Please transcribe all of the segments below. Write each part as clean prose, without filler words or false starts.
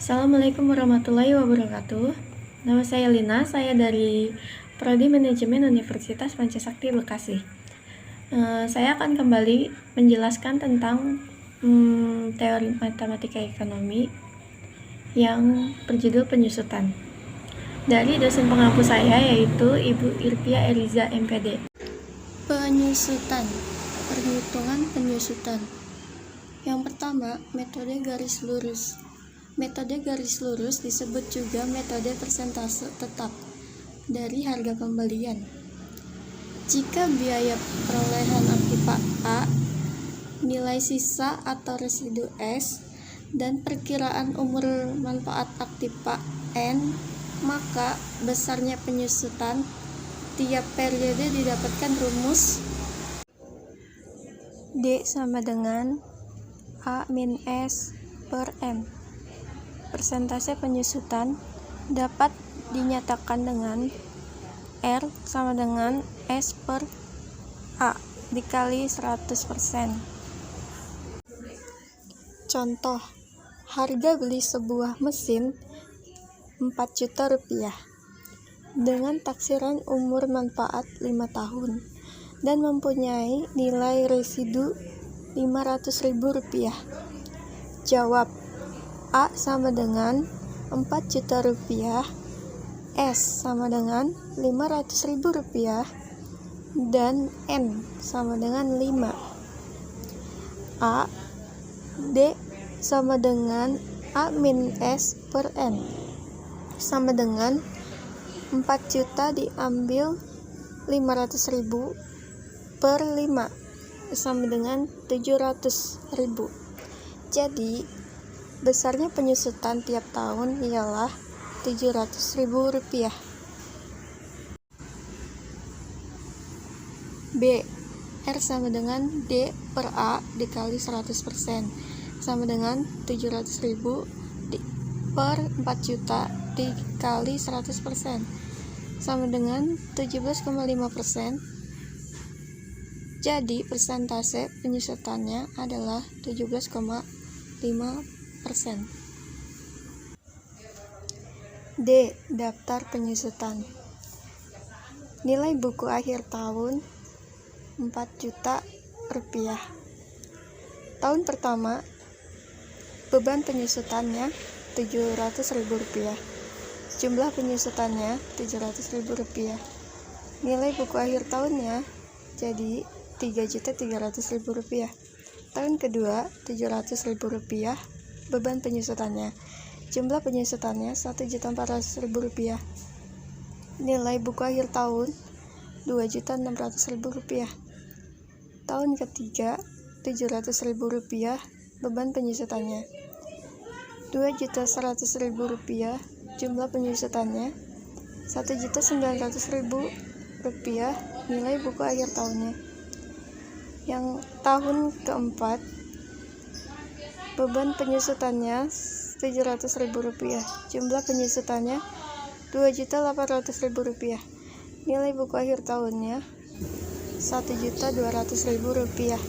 Assalamualaikum warahmatullahi wabarakatuh. Nama saya Lina, saya dari Prodi Manajemen Universitas Pancasakti Bekasi. Saya akan kembali menjelaskan tentang teori matematika ekonomi yang berjudul penyusutan dari dosen pengampu saya, yaitu Ibu Irpia Eliza MPD. Penyusutan, perhitungan penyusutan. Yang pertama, metode garis lurus. Metode garis lurus disebut juga metode persentase tetap dari harga pembelian. Jika biaya perolehan aktiva A, nilai sisa atau residu S, dan perkiraan umur manfaat aktiva N, maka besarnya penyusutan tiap periode didapatkan rumus D sama dengan A min S per N. Persentase penyusutan dapat dinyatakan dengan R sama dengan S per A dikali 100%. Contoh, harga beli sebuah mesin 4 juta rupiah dengan taksiran umur manfaat 5 tahun dan mempunyai nilai residu 500.000 rupiah. Jawab, A sama dengan 4 juta rupiah, S sama dengan 500.000 rupiah, dan N sama dengan 5. A, D sama dengan A min S per N sama dengan 4 juta diambil 500.000 per 5 sama dengan 700.000. Jadi besarnya penyusutan tiap tahun ialah 700.000 rupiah. B. R sama dengan D per A dikali 100% sama dengan 700.000 per 4 juta dikali 100% sama dengan 17,5%. Jadi persentase penyusutannya adalah 17,5%. D. Daftar penyusutan. Nilai buku akhir tahun 4 juta rupiah. Tahun pertama beban penyusutannya 700.000 rupiah. Jumlah penyusutannya 700.000 rupiah. Nilai buku akhir tahunnya jadi 3.300.000 rupiah. Tahun kedua 700.000 rupiah beban penyusutannya. Jumlah penyusutannya 1.400.000 rupiah. Nilai buku akhir tahun 2.600.000 rupiah. Tahun ketiga 700.000 rupiah beban penyusutannya. 2.100.000 rupiah. Jumlah penyusutannya 1.900.000 rupiah. Nilai buku akhir tahunnya. Yang tahun keempat beban penyusutannya 700.000 rupiah. Jumlah penyusutannya 2.800.000 rupiah. Nilai buku akhir tahunnya 1.200.000 rupiah.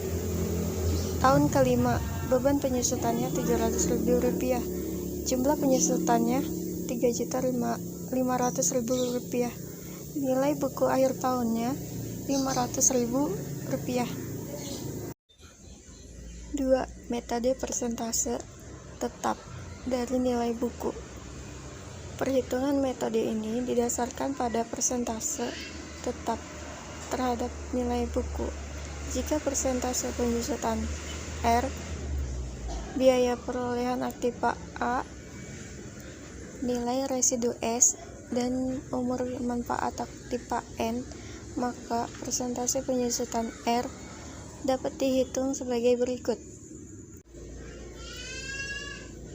Tahun kelima beban penyusutannya 700.000 rupiah. Jumlah penyusutannya 3.500.000 rupiah. Nilai buku akhir tahunnya 500.000 rupiah. 2. Metode persentase tetap dari nilai buku. Perhitungan metode ini didasarkan pada persentase tetap terhadap nilai buku. Jika persentase penyusutan R, biaya perolehan aktiva A, nilai residu S, dan umur manfaat aktiva N, maka persentase penyusutan R dapat dihitung sebagai berikut.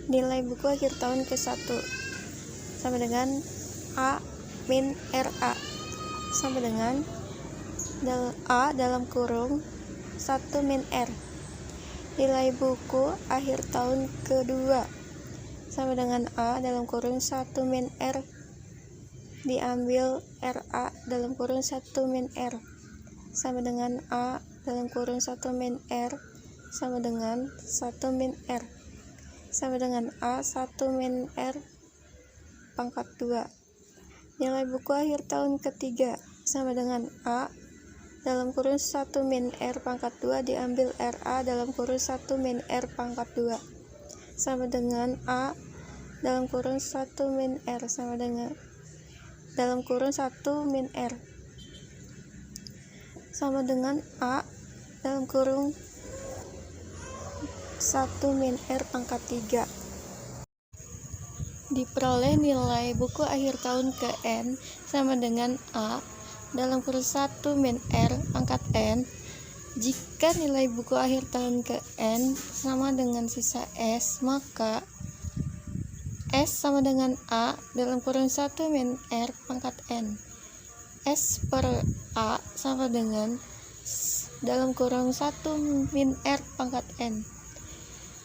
Nilai buku akhir tahun ke-1 sama dengan A min RA sama dengan A dalam kurung 1 min R. Nilai buku akhir tahun kedua sama dengan A dalam kurung 1 min R diambil RA dalam kurung 1 min R sama dengan A dalam kurung 1 min R sama dengan 1 min R. sama dengan A 1 min R pangkat 2. Nilai buku akhir tahun ketiga sama dengan A dalam kurung 1 min R pangkat 2 diambil RA dalam kurung 1 min R pangkat 2 sama dengan A dalam kurung 1 min R sama dengan dalam kurung 1 min R sama dengan A dalam kurung 1 min R pangkat 3. Diperoleh nilai buku akhir tahun ke N sama dengan A dalam kurung 1 min R pangkat N jika nilai buku akhir tahun ke N sama dengan sisa S, maka S sama dengan A dalam kurung 1 min R pangkat N. S per A sama dengan dalam kurung 1 min R pangkat N.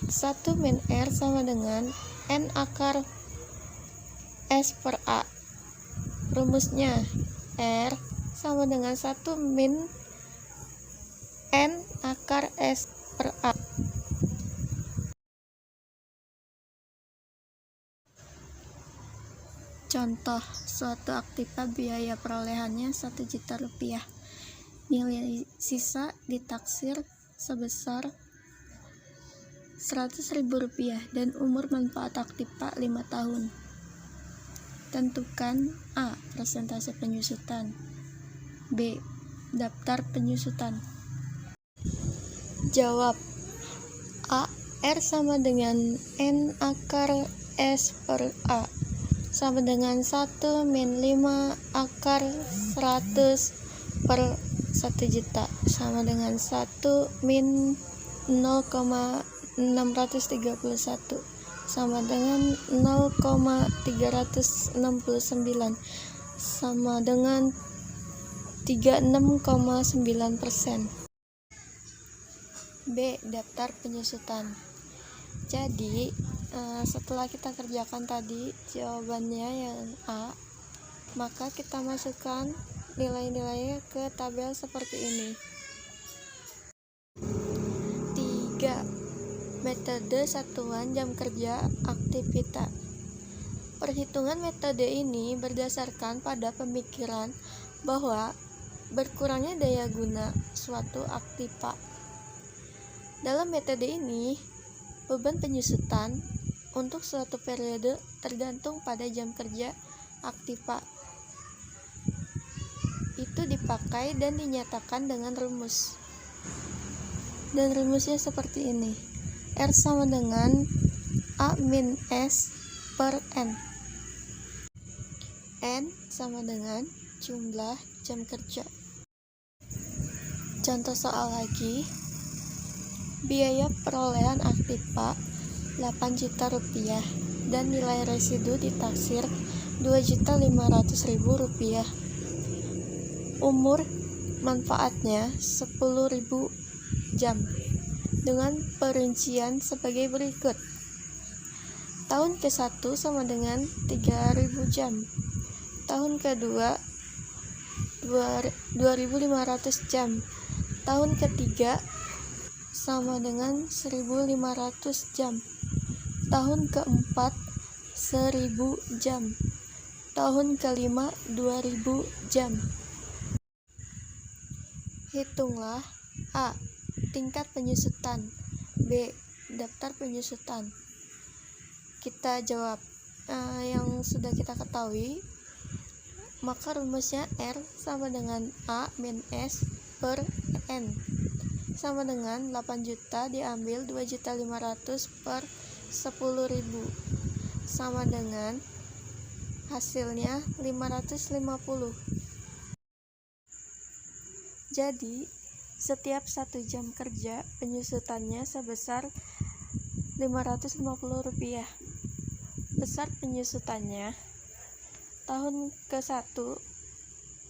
1 min R sama dengan N akar S per A. Rumusnya R sama dengan 1 min N akar S per A. Contoh, suatu aktiva biaya perolehannya 1 juta rupiah. Nilai sisa ditaksir sebesar 100.000 rupiah dan umur manfaat aktiva 5 tahun. Tentukan A. Persentase penyusutan. B. Daftar penyusutan. Jawab. A. R sama dengan N akar S per A sama dengan 1 min 5 akar 100 per 1 juta sama dengan 1 min 0,631 sama dengan 0,369 sama dengan 36,9%. B. Daftar penyusutan. Jadi setelah kita kerjakan tadi jawabannya yang A, maka kita masukkan nilai-nilainya ke tabel seperti ini. 3. Metode satuan jam kerja aktivita. Perhitungan metode ini berdasarkan pada pemikiran bahwa berkurangnya daya guna suatu aktiva. Dalam metode ini, beban penyusutan untuk suatu periode tergantung pada jam kerja aktiva. Itu dipakai dan dinyatakan dengan rumus. Dan rumusnya seperti ini. R sama dengan A min S per N. N sama dengan jumlah jam kerja. Contoh soal lagi. Biaya perolehan aktiva 8 juta rupiah dan nilai residu ditaksir 2.500.000 rupiah. Umur manfaatnya 10.000 jam dengan perincian sebagai berikut. Tahun ke-1 sama dengan 3.000 jam. Tahun ke-2 2.500 jam. Tahun ke-3 sama dengan 1.500 jam. Tahun ke-4 1.000 jam. Tahun ke-5 2.000 jam. Hitunglah A. Tingkat penyusutan. B. Daftar penyusutan. Kita jawab yang sudah kita ketahui, maka rumusnya R sama dengan A min S per N sama dengan 8 juta diambil 2.500 per 10.000 sama dengan hasilnya 550. Jadi setiap 1 jam kerja penyusutannya sebesar 550 rupiah. Besar penyusutannya tahun ke-1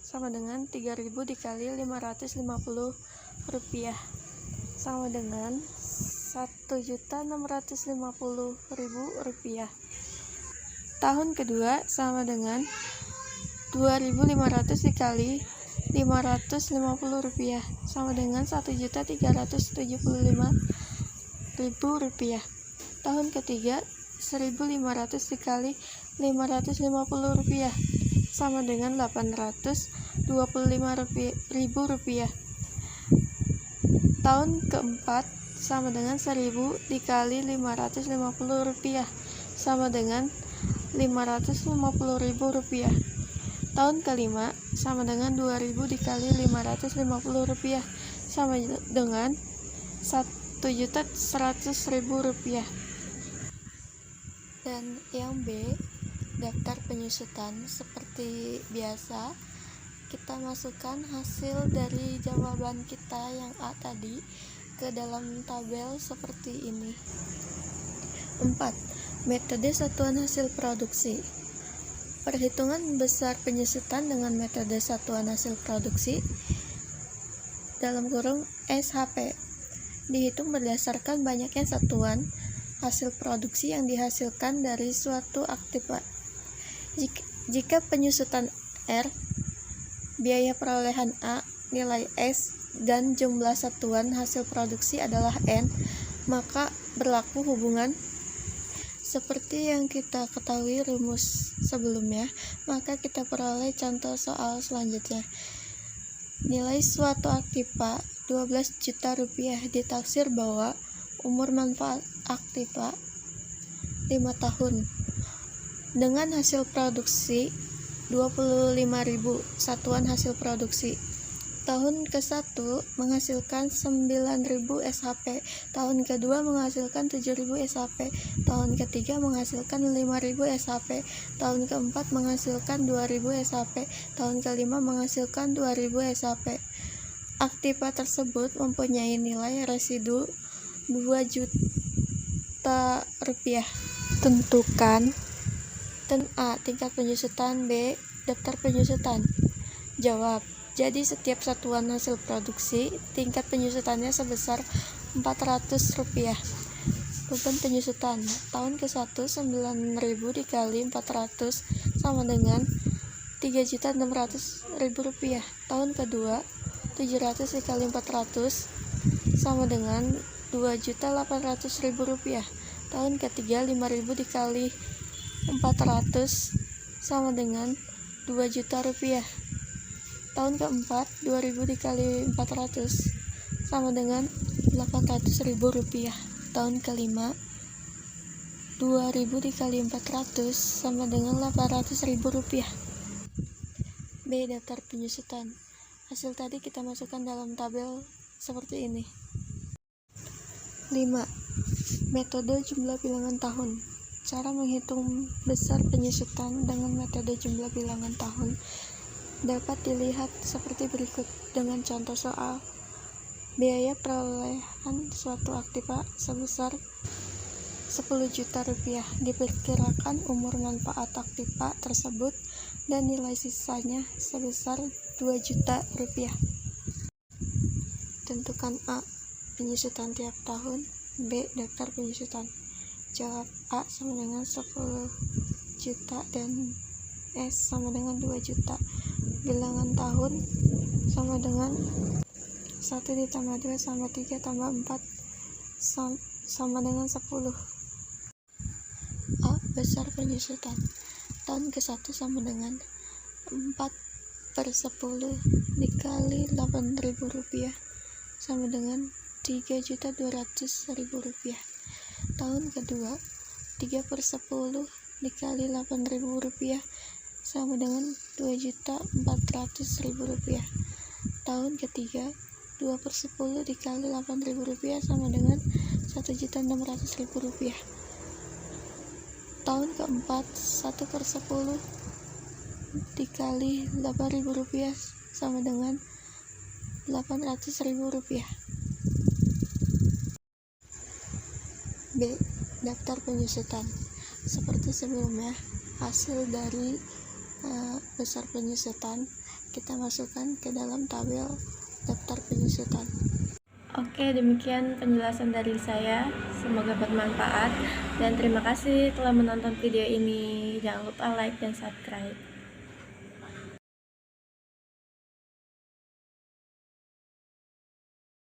sama dengan 3.000 dikali 550 rupiah sama dengan 1.650.000 rupiah. Tahun kedua sama dengan 2.500 dikali 550 rupiah sama dengan 1.375.000 rupiah. Tahun ketiga, 1.500 dikali Rp550 sama dengan Rp825.000. Tahun keempat sama dengan 1.000 dikali Rp550 sama dengan Rp550.000. Tahun kelima sama dengan 2.000 dikali Rp550 sama dengan Rp1.100.000. Dan yang B, daftar penyusutan. Seperti biasa, kita masukkan hasil dari jawaban kita yang A tadi ke dalam tabel seperti ini. 4. Metode satuan hasil produksi. Perhitungan besar penyusutan dengan metode satuan hasil produksi dalam kurung SHP dihitung berdasarkan banyaknya satuan hasil produksi yang dihasilkan dari suatu aktiva. Jika penyusutan R, biaya perolehan A, nilai S, dan jumlah satuan hasil produksi adalah N, maka berlaku hubungan seperti yang kita ketahui rumus sebelumnya. Maka kita peroleh contoh soal selanjutnya. Nilai suatu aktiva 12 juta rupiah, ditaksir bahwa umur manfaat aktiva 5 tahun dengan hasil produksi 25.000 satuan hasil produksi. Tahun ke-1 menghasilkan 9.000 SHP, tahun kedua menghasilkan 7.000 SHP, tahun ketiga menghasilkan 5.000 SHP, tahun keempat menghasilkan 2.000 SHP, tahun kelima menghasilkan 2.000 SHP. Aktiva tersebut mempunyai nilai residu 2 juta rupiah. Tentukan dan A. Tingkat penyusutan. B. Daftar penyusutan. Jawab. Jadi setiap satuan hasil produksi tingkat penyusutannya sebesar Rp400. Beban penyusutan. Tahun ke-1 9.000 dikali 400 sama dengan Rp3.600.000. Tahun kedua 700 dikali 400 sama dengan Rp2.800.000. Tahun ketiga 5.000 dikali 400 sama dengan Rp2 juta. Tahun keempat 2.000 dikali 400 sama dengan Rp800.000. Tahun kelima 2.000 dikali 400 sama dengan Rp800.000. B. Daftar penyusutan. Hasil tadi kita masukkan dalam tabel seperti ini. 5. Metode jumlah bilangan tahun. Cara menghitung besar penyusutan dengan metode jumlah bilangan tahun dapat dilihat seperti berikut dengan contoh soal. Biaya perolehan suatu aktiva sebesar Rp10 juta. Diperkirakan umur manfaat aktiva tersebut dan nilai sisanya sebesar Rp2 juta. Tentukan A. Penyusutan tiap tahun. B. Daftar penyusutan. Jawab. A sama dengan 10 juta dan S sama dengan 2 juta. Bilangan tahun sama dengan 1 ditambah 2 sama 3 tambah 4 sama dengan 10. A. Besar penyusutan. Tahun ke-1 sama dengan 4/10 dikali Rp8.000 sama dengan Rp3.200.000. Tahun kedua 3/10 dikali Rp8.000 sama dengan Rp2.400.000. Tahun ketiga 2/10 dikali Rp8.000 sama dengan Rp1.600.000. Tahun keempat 1/10 dikali Rp8.000 sama dengan Rp800.000. B. Daftar penyusutan. Seperti sebelumnya, hasil dari besar penyusutan kita masukkan ke dalam tabel daftar penyusutan. Oke, demikian penjelasan dari saya. Semoga bermanfaat dan terima kasih telah menonton video ini. Jangan lupa like dan subscribe.